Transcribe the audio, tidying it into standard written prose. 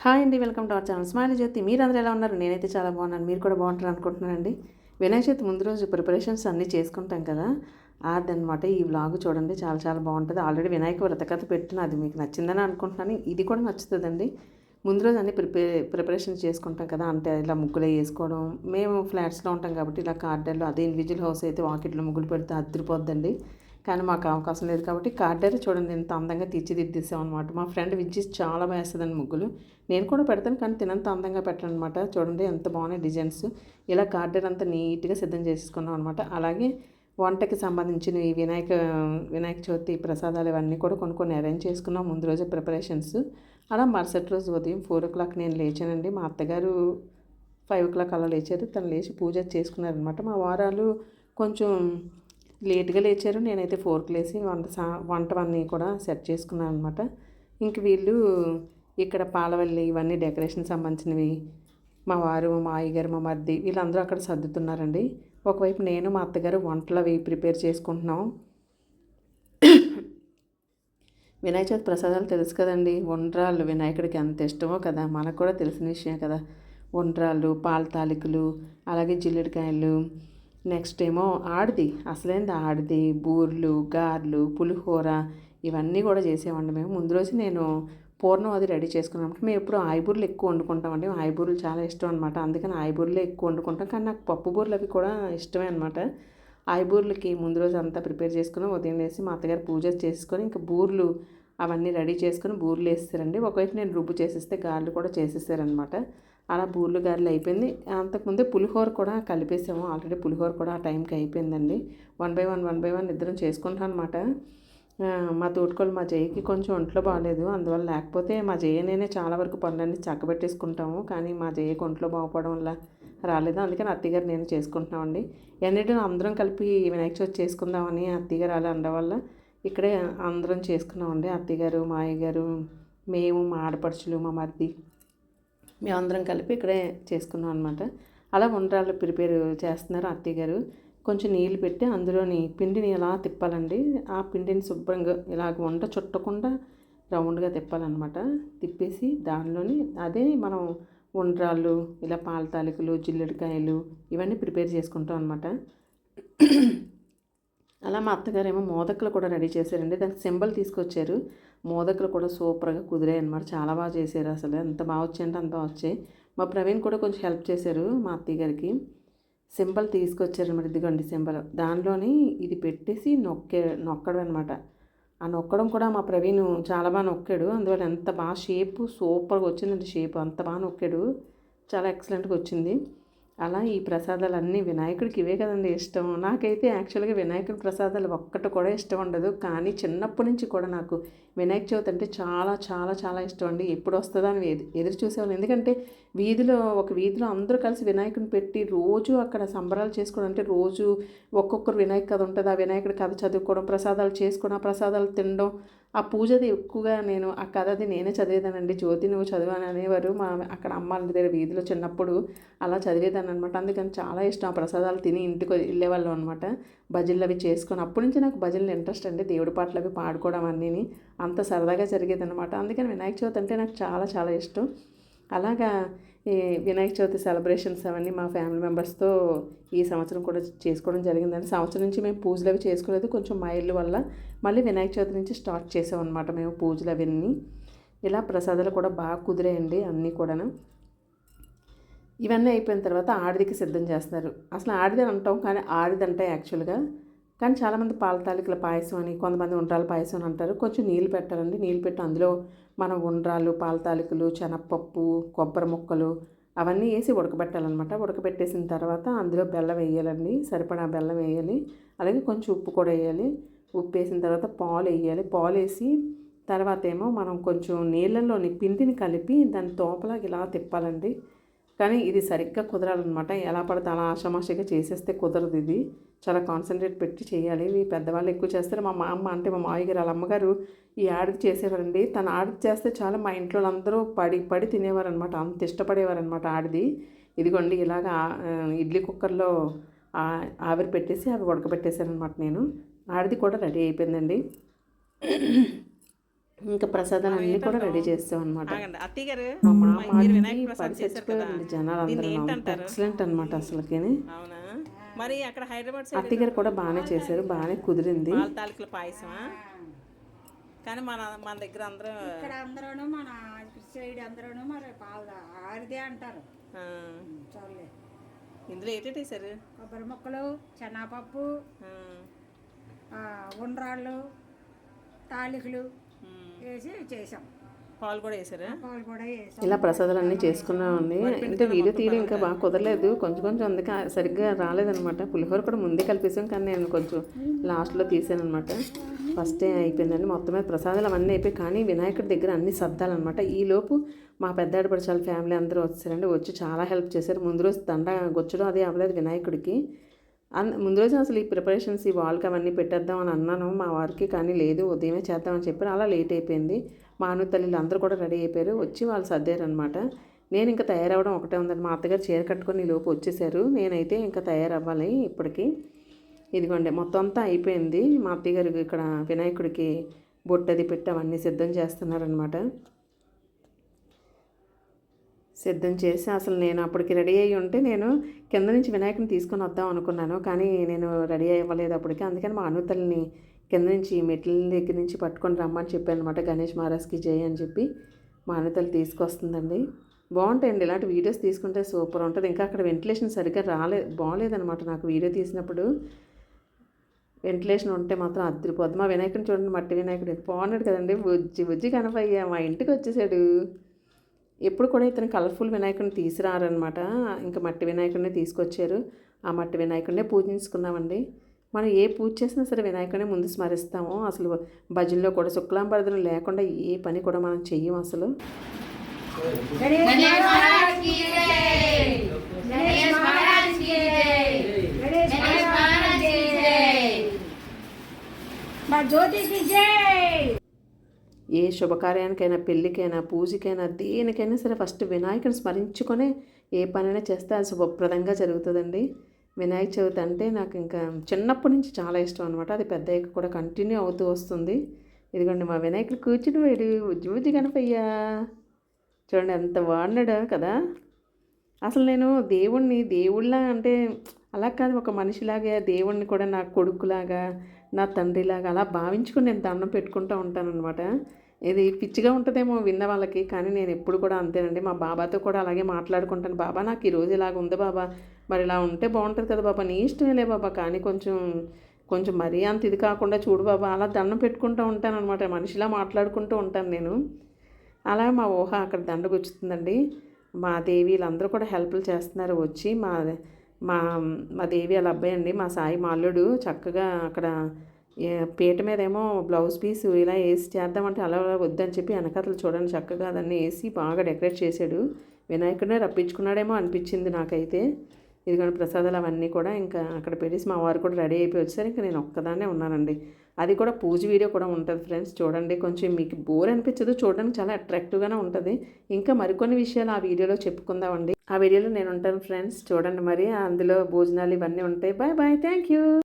Hi అండి, welcome to our channel smile Jyothi. మీరందరూ ఎలా ఉన్నారు? నేనైతే చాలా బాగున్నాను. మీరు కూడా బాగుంటారు అనుకుంటున్నానండి. వినాయక చవితి ముందు రోజు ప్రిపరేషన్స్ అన్నీ చేసుకుంటాం కదా, అదనమాట ఈ వ్లాగ్ చూడండి. చాలా చాలా బాగుంటుంది. ఆల్రెడీ వినాయక వ్రత కథ పెట్టిన, అది మీకు నచ్చిందని అనుకుంటున్నాను. ఇది కూడా నచ్చుతుందండి. ముందు రోజు అన్నీ ప్రిపరేషన్ చేసుకుంటాం కదా, అంటే ఇలా ముగ్గులు వేసుకోవడం. మేము ఫ్లాట్స్లో ఉంటాం కాబట్టి ఇలా కార్డర్లు, అదే ఇండివిజువల్ హౌస్ అయితే వాకిట్లో ముగ్గులు పెడితే అదిరిపోద్దండి. కానీ మాకు అవకాశం లేదు కాబట్టి కార్డర్ చూడండి ఎంత అందంగా తీర్చిదిద్దేసాం అనమాట. మా ఫ్రెండ్ విజ్జి చాలా బాగా వేస్తుందండి ముగ్గులు. నేను కూడా పెడతాను కానీ తినంత అందంగా పెట్టాను అనమాట. చూడండి ఎంత బాగున్నాయి డిజైన్స్. ఇలా కార్డర్ అంతా నీట్గా సిద్ధం చేసుకున్నాం అనమాట. అలాగే వంటకి సంబంధించిన ఈ వినాయక చవితి ప్రసాదాలు ఇవన్నీ కూడా కొన్ని అరేంజ్ చేసుకున్నాం ముందు రోజు ప్రిపరేషన్స్. అలా మరుసటి రోజు ఉదయం 4 o'clock నేను లేచానండి. మా అత్తగారు 5 o'clock అలా లేచారు. తను లేచి పూజ చేసుకున్నారనమాట. మా వారాలు కొంచెం లేట్గా లేచారు. నేనైతే 4కి లేచి వంటవన్నీ కూడా సెట్ చేసుకున్నాను అనమాట. ఇంక వీళ్ళు ఇక్కడ పాలవల్లి ఇవన్నీ డెకరేషన్ సంబంధించినవి మా వారు, మా అయ్యగారు, మా మరిది వీళ్ళందరూ అక్కడ సర్దుతున్నారండి. ఒకవైపు నేను మా అత్తగారు వంటలు అవి ప్రిపేర్ చేసుకుంటున్నాం. వినాయక చవితి ప్రసాదాలు తెలుసు కదండి. ఉండ్రాళ్ళు వినాయకుడికి ఎంత ఇష్టమో కదా, మనకు కూడా తెలిసిన విషయం కదా. ఉండ్రాళ్ళు, పాల తాలికలు, అలాగే జిల్లేడికాయలు, నెక్స్ట్ ఏమో ఆడిది, అసలైంది ఆడిది, బూర్లు, గారెలు, పులిహోర ఇవన్నీ కూడా చేసేవాడిని మేము. ముందు రోజు నేను పూర్ణం అది రెడీ చేసుకున్నాం. మేము ఎప్పుడు ఆయిబూర్లు ఎక్కువ వండుకుంటామండి. ఆయిబూర్లు చాలా ఇష్టం అనమాట. అందుకని ఆయిబూర్లే ఎక్కువ వండుకుంటాం. కానీ నాకు పప్పు బూర్లు అవి కూడా ఇష్టమే అనమాట. ఆయిబూర్లకి ముందు రోజు అంతా ప్రిపేర్ చేసుకుని ఉదయం వేసి మా అత్తగారు పూజ చేసుకొని ఇంకా బూర్లు అవన్నీ రెడీ చేసుకుని బూర్లు వేస్తారండి. ఒకవైపు నేను రుబ్బు చేసేస్తే గారెలు కూడా చేసేసారనమాట. అలా బూర్లు గారెలు అయిపోయింది. అంతకుముందే పులిహోర కూడా కలిపేసాము. ఆల్రెడీ పులిహోర కూడా ఆ టైంకి అయిపోయిందండి. 1 by 1 ఇద్దరం చేసుకుంటాం అనమాట. మా తోటికోళ్ళు మా జయకి కొంచెం ఒంట్లో బాగాలేదు. అందువల్ల లేకపోతే మా జయ నేనే చాలా వరకు పనులన్నీ చక్కబెట్టేసుకుంటాము. కానీ మా జయకి ఒంట్లో బాగుపడడం వల్ల రాలేదు. అందుకని అత్తగారు నేను చేసుకుంటున్నామండి. ఎన్నిటిని అందరం కలిపి వినాయక చవితి చేసుకుందామని అత్తగారు అలా అనడం వల్ల ఇక్కడే అందరం చేసుకున్నామండి. అత్తగారు, మా అయ్యగారు, మేము, మా ఆడపడుచులు, మా మరిది మేమందరం కలిపి ఇక్కడే చేసుకున్నాం అనమాట. అలా ఉండ్రాళ్ళు ప్రిపేర్ చేస్తున్నారు అత్తయ్యగారు. కొంచెం నీళ్ళు పెట్టి అందులోని పిండిని ఇలా తిప్పాలండి. ఆ పిండిని శుభ్రంగా ఇలాగ వంట చుట్టకుండా రౌండ్గా తిప్పాలన్నమాట. తిప్పేసి దానిలోని అదే మనం ఉండ్రాళ్ళు, ఇలా పాల తాలికలు, జిల్లేడికాయలు ఇవన్నీ ప్రిపేర్ చేసుకుంటాం అనమాట. అలా మా అత్తగారేమో మోదకులు కూడా రెడీ చేశారండి. దానికి సింబల్ తీసుకొచ్చారు. మోదకులు కూడా సూపర్గా కుదిరాయి అనమాట. చాలా బాగా చేశారు. అసలు ఎంత బాగా వచ్చాయంటే అంత బాగా వచ్చాయి. మా ప్రవీణ్ కూడా కొంచెం హెల్ప్ చేశారు మా అత్తయ్య గారికి. సింబల్ తీసుకొచ్చారు అనమాట. ఇదిగోండి సింబల్. దానిలోని ఇది పెట్టేసి నొక్కడం అనమాట. ఆ నొక్కడం కూడా మా ప్రవీణ్ చాలా బాగా నొక్కాడు. అందువల్ల ఎంత బాగా షేపు సూపర్గా వచ్చిందండి. షేప్ అంత బాగా నొక్కాడు. చాలా ఎక్సలెంట్గా వచ్చింది. అలా ఈ ప్రసాదాలన్నీ వినాయకుడికి ఇవే కదండి ఇష్టం. నాకైతే యాక్చువల్గా వినాయకుడి ప్రసాదాలు ఒక్కటి కూడా ఇష్టం ఉండదు. కానీ చిన్నప్పటి నుంచి కూడా నాకు వినాయక చవితి అంటే చాలా చాలా చాలా ఇష్టం అండి. ఎప్పుడు వస్తుందో అని ఎదురు చూసేవాళ్ళు. ఎందుకంటే ఒక వీధిలో అందరూ కలిసి వినాయకుడిని పెట్టి రోజు అక్కడ సంబరాలు చేసుకోవడం, అంటే రోజు ఒక్కొక్కరు వినాయక కథ ఉంటుంది. ఆ వినాయకుడి కథ చదువుకోవడం, ప్రసాదాలు చేసుకోవడం, ఆ ప్రసాదాలు తినడం, ఆ పూజది ఎక్కువగా నేను ఆ కథది నేనే చదివేదానండి. జ్యోతి నువ్వు చదివాని అనేవారు మా అక్కడ అమ్మాళ్ళ దగ్గర వీధిలో చిన్నప్పుడు. అలా చదివేదాన్ని అనమాట. అందుకని చాలా ఇష్టం. ఆ ప్రసాదాలు తిని ఇంటికి వెళ్ళేవాళ్ళం అనమాట. భజనలు అవి చేసుకొని అప్పటి నుంచి నాకు భజనలు ఇంట్రెస్ట్ అండి. దేవుడి పాటలు అవి పాడుకోవడం అన్నీని అంత సరదాగా జరిగేదన్నమాట. అందుకని వినాయక చవితి అంటే నాకు చాలా చాలా ఇష్టం. అలాగా ఈ వినాయక చవితి సెలబ్రేషన్స్ అవన్నీ మా ఫ్యామిలీ మెంబర్స్తో ఈ సంవత్సరం కూడా చేసుకోవడం జరిగిందండి. సంవత్సరం నుంచి మేము పూజలు అవి చేసుకోలేదు. కొంచెం మా ఇల్లు వల్ల మళ్ళీ వినాయక చవితి నుంచి స్టార్ట్ చేసాం అనమాట మేము పూజలు అవన్నీ. ఇలా ప్రసాదాలు కూడా బాగా కుదిరాయండి అన్నీ కూడాను. ఇవన్నీ అయిపోయిన తర్వాత ఆడిదికి సిద్ధం చేస్తున్నారు. అసలు ఆడిది అంటాం కానీ ఆడిదంటే యాక్చువల్గా. కానీ చాలామంది పాల తాలికల పాయసం అని, కొంతమంది ఉండ్రాల పాయసం అని అంటారు. కొంచెం నీళ్ళు పెట్టాలండి. నీళ్ళు పెట్టి అందులో మనం ఉండ్రాలు, పాల తాలికలు, శనగపప్పు, కొబ్బరి ముక్కలు అవన్నీ వేసి ఉడకబెట్టాలన్నమాట. ఉడకబెట్టేసిన తర్వాత అందులో బెల్లం వేయాలండి. సరిపడా బెల్లం వేయాలి. అలాగే కొంచెం ఉప్పు కూడా వేయాలి. ఉప్పు వేసిన తర్వాత పాలు వేయాలి. పాలు వేసి తర్వాత ఏమో మనం కొంచెం నీళ్ళల్లోని పిండిని కలిపి దాని తోపలాగా ఇలా తిప్పాలండి. కానీ ఇది సరిగ్గా కుదరాలన్నమాట. ఎలా పడితే అలా ఆషామాషిగా చేసేస్తే కుదరదు. ఇది చాలా కాన్సన్ట్రేట్ పెట్టి చేయాలి. ఇవి పెద్దవాళ్ళు ఎక్కువ చేస్తారు. మా అమ్మ అంటే మా మామయ్య గారు వాళ్ళ అమ్మగారు ఈ ఆడిది చేసేవారండి. తను ఆడిది చేస్తే చాలా మా ఇంట్లో అందరూ పడి తినేవారనమాట. అంత ఇష్టపడేవారనమాట ఆడిది. ఇదిగోండి ఇలాగా ఇడ్లీ కుక్కర్లో ఆవిరి పెట్టేసి అవి ఉడకబెట్టేశారనమాట నేను. ఆడిది కూడా రెడీ అయిపోయిందండి. ఇంకా ప్రసాదాలు అన్నీ కూడా రెడీ చేస్తాం అనమాట. ఆగండి అత్తయ్య గారు, మా మీరు మామ వినాయక ప్రసాద్ పడి చేశారు కదా, చచ్చిపోయారండి జనాలు దీన్ని అందరూ. ఏంటంటారు? ఎక్సలెంట్ అనమాట అసలుకి. అవునా? మరి అక్కడ హైదరాబాద్ సైడ్ అత్తయ్య గారు కూడా బాగానే చేశారు, బాగానే కుదిరింది. పాల తాలికల పాయసమా? కానీ మన దగ్గర అందరూ ఇక్కడ అందరూ మన సైడ్ అందరూ మరి పాలు ఆరిదే అంటారు. చాలే. ఇందులో ఏంటంటే వేసారు? కొబ్బరి ముక్కలు, శనగపప్పు, ఉండ్రాళ్ళు, తాలికలు వేసి చేసాం. పాలు కూడా వేసారా? పాలు కూడా వేసాం. ఇలా ప్రసాదాలు అన్నీ చేసుకున్నామండి. అంటే వీడియో తీయడం ఇంకా బాగా కుదరలేదు, కొంచెం కొంచెం అందుకే సరిగ్గా రాలేదనమాట. పులిహోర కూడా ముందే కలిపేసాం, కానీ నేను కొంచెం లాస్ట్లో తీసాను అనమాట. ఫస్టే అయిపోయిందండి. మొత్తం మీద ప్రసాదాలు అవన్నీ అయిపోయి, కానీ వినాయకుడి దగ్గర అన్ని సర్దాలన్నమాట. ఈలోపు మా పెద్ద ఆడపడుచాల ఫ్యామిలీ అందరూ వచ్చారండి. వచ్చి చాలా హెల్ప్ చేశారు. ముందు రోజు దండ గొచ్చడం అది అవ్వలేదు వినాయకుడికి. ముందు రోజు అసలు ఈ ప్రిపరేషన్స్ ఈ వాల్కి అవన్నీ పెట్టేద్దాం అని అన్నాను మా వారికి, కానీ లేదు ఉదయమే చేద్దామని చెప్పారు. అలా లేట్ అయిపోయింది. మా అను తల్లిలు అందరూ కూడా రెడీ అయిపోయారు, వచ్చి వాళ్ళు సర్దారనమాట. నేను ఇంకా తయారవ్వడం ఒకటే ఉందండి. మా అత్తగారు చీర కట్టుకొని ఈ లోపు వచ్చేసారు. నేనైతే ఇంకా తయారవ్వాలి ఇప్పటికి. ఇదిగోండి మొత్తం అంతా అయిపోయింది. మా అత్తయ్య గారికి ఇక్కడ వినాయకుడికి బొట్టది పెట్టి అవన్నీ సిద్ధం చేస్తున్నారనమాట. సిద్ధం చేసి అసలు నేను అప్పటికి రెడీ అయ్యి ఉంటే నేను కింద నుంచి వినాయకుని తీసుకొని వద్దాం అనుకున్నాను, కానీ నేను రెడీ అవ్వలేదు అప్పటికి. అందుకని మా అనుతల్ని కింద నుంచి మెట్ల దగ్గర నుంచి పట్టుకొని రమ్మని చెప్పాను అనమాట. గణేష్ మహారాజ్కి జై అని చెప్పి మా అనుతల్లి తీసుకొస్తుందండి. బాగుంటాయండి ఇలాంటి వీడియోస్ తీసుకుంటే సూపర్ ఉంటుంది. ఇంకా అక్కడ వెంటిలేషన్ సరిగ్గా బాగాలేదనమాట. నాకు వీడియో తీసినప్పుడు వెంటిలేషన్ ఉంటే మాత్రం అద్దరిపోద్ది. మా వినాయకుడిని చూడండి, మట్టి వినాయకుడు బాగున్నాడు కదండి. బుజ్జి కనపయ్యా మా ఇంటికి వచ్చేసాడు. ఎప్పుడు కూడా ఇతను కలర్ఫుల్ వినాయకుడిని తీసుకురారనమాట. ఇంకా మట్టి వినాయకుడిని తీసుకొచ్చారు. ఆ మట్టి వినాయకుడినే పూజించుకున్నామండి. మనం ఏ పూజ చేసినా సరే వినాయకుడిని ముందు స్మరిస్తాము. అసలు భజనలో కూడా శుక్లాంబరదనం లేకుండా ఏ పని కూడా మనం చెయ్యం అసలు. ఏ శుభకార్యానికైనా, పెళ్ళికైనా, పూజకైనా, దేనికైనా సరే ఫస్ట్ వినాయకుని స్మరించుకొనే ఏ పనైనా చేస్తే అది శుభప్రదంగా జరుగుతుందండి. వినాయక చవితి అంటే నాకు ఇంకా చిన్నప్పటి నుంచి చాలా ఇష్టం అనమాట. అది పెద్దయ్యాక కూడా కంటిన్యూ అవుతూ వస్తుంది. ఇదిగోండి మా వినాయకుడు కూర్చుని వేడు ఉజ్జి కనపయ్యా. చూడండి ఎంత బాగున్నాడు కదా. అసలు నేను దేవుళ్ళ అంటే అలా కాదు, ఒక మనిషిలాగా దేవుణ్ణి కూడా నా కొడుకులాగా, నా తండ్రిలాగా అలా భావించుకుని నేను దండం పెట్టుకుంటూ ఉంటానన్నమాట. ఇది పిచ్చిగా ఉంటుందేమో విన్న వాళ్ళకి, కానీ నేను ఎప్పుడు కూడా అంతేనండి. మా బాబాతో కూడా అలాగే మాట్లాడుకుంటాను. బాబా నాకు ఈరోజు ఇలాగ ఉంది బాబా, మరి ఇలా ఉంటే బాగుంటుంది కదా బాబా, నీ ఇష్టమేలే బాబా, కానీ కొంచెం మరీ అంత ఇది కాకుండా చూడు బాబా, అలా దండం పెట్టుకుంటూ ఉంటాను అనమాట. మనిషిలా మాట్లాడుకుంటూ ఉంటాను నేను. అలా మా ఊహ అక్కడ దండగుచ్చుతుందండి. మా దేవి వీళ్ళందరూ కూడా హెల్ప్లు చేస్తున్నారు వచ్చి. మా మా దేవి వాళ్ళ అబ్బాయి అండి, మా సాయి మాల్లుడు చక్కగా అక్కడ పీట మీద ఏమో బ్లౌజ్ పీస్ ఇలా వేసి చేద్దామంటే అలా వద్దని చెప్పి వెనకాతలు చూడండి చక్కగా దాన్ని వేసి బాగా డెకరేట్ చేశాడు. వినాయకుడినే రప్పించుకున్నాడేమో అనిపించింది నాకైతే. ఇదిగోని ప్రసాదాలు అవన్నీ కూడా ఇంకా అక్కడ పెట్టేసి మా వారు కూడా రెడీ అయిపోయి వచ్చారు. ఇంకా నేను ఒక్కదాన్నే ఉన్నానండి. అది కూడా పూజ వీడియో కూడా ఉంటుంది ఫ్రెండ్స్, చూడండి. కొంచెం మీకు బోర్ అనిపించదు, చూడడానికి చాలా అట్రాక్టివ్గానే ఉంటుంది. ఇంకా మరికొన్ని విషయాలు ఆ వీడియోలో చెప్పుకుందామండి. ఆ వీడియోలో నేను ఉంటాను ఫ్రెండ్స్, చూడండి. మరి అందులో భోజనాలు ఇవన్నీ ఉంటాయి. Bye bye, thank you.